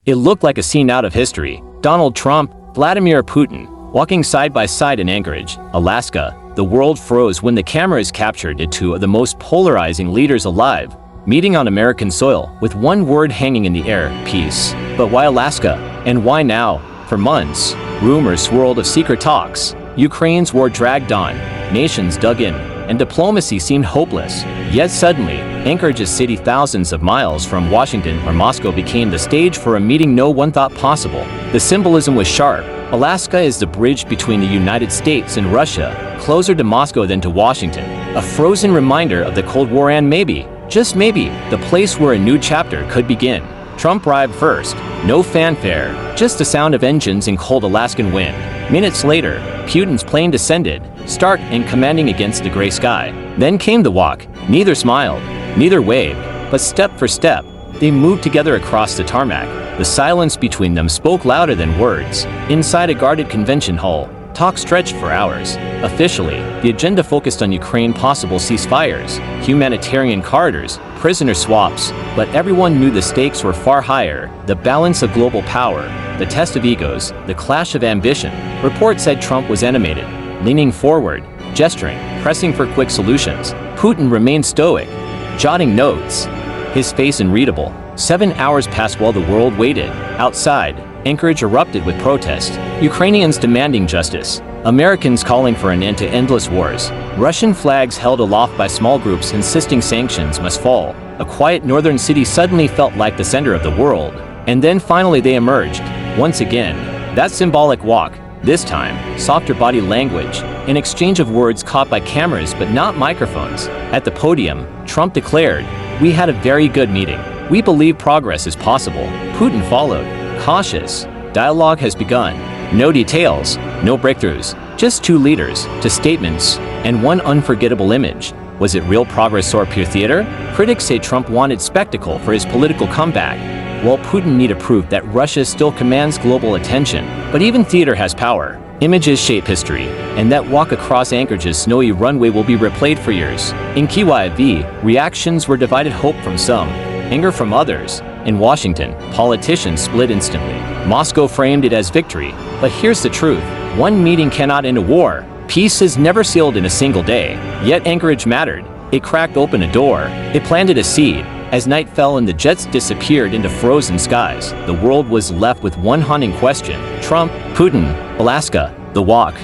It looked like a scene out of history. Donald Trump, Vladimir Putin, walking side by side in Anchorage, Alaska. The world froze when the cameras captured the two of the most polarizing leaders alive, meeting on American soil with one word hanging in the air: peace. But why Alaska? And why now? For months, rumors swirled of secret talks. Ukraine's war dragged on, nations dug in, and diplomacy seemed hopeless. Yet suddenly, Anchorage, a city thousands of miles from Washington or Moscow, became the stage for a meeting no one thought possible. The symbolism was sharp. Alaska is the bridge between the United States and Russia, closer to Moscow than to Washington. A frozen reminder of the Cold War and maybe, just maybe, the place where a new chapter could begin. Trump arrived first. No fanfare, just the sound of engines and cold Alaskan wind. Minutes later, Putin's plane descended, stark and commanding against the gray sky. Then came the walk. Neither smiled, neither waved, but step for step, they moved together across the tarmac. The silence between them spoke louder than words. Inside a guarded convention hall, talk stretched for hours. Officially, the agenda focused on Ukraine, possible ceasefires, humanitarian corridors, prisoner swaps, but everyone knew the stakes were far higher: the balance of global power, the test of egos, the clash of ambition. Reports said Trump was animated, leaning forward, gesturing, pressing for quick solutions. Putin remained stoic, jotting notes, his face unreadable. 7 hours passed while the world waited. Outside, Anchorage erupted with protests, Ukrainians demanding justice, Americans calling for an end to endless wars, Russian flags held aloft by small groups insisting sanctions must fall. A quiet northern city suddenly felt like the center of the world. And then finally they emerged. Once again, that symbolic walk, this time, softer body language, an exchange of words caught by cameras but not microphones. At the podium, Trump declared, "We had a very good meeting. We believe progress is possible." Putin followed, cautious. Dialogue has begun. No details, no breakthroughs, just two leaders, two statements, and one unforgettable image. Was it real progress or pure theater? Critics say Trump wanted spectacle for his political comeback, while Putin needed proof that Russia still commands global attention. But even theater has power. Images shape history, and that walk across Anchorage's snowy runway will be replayed for years. In Kyiv, reactions were divided: hope from some, anger from others. In Washington, politicians split instantly. Moscow framed it as victory. But here's the truth: one meeting cannot end a war. Peace is never sealed in a single day. Yet Anchorage mattered. It cracked open a door. It planted a seed. As night fell and the jets disappeared into frozen skies, the world was left with one haunting question: Trump, Putin, Alaska, the walk.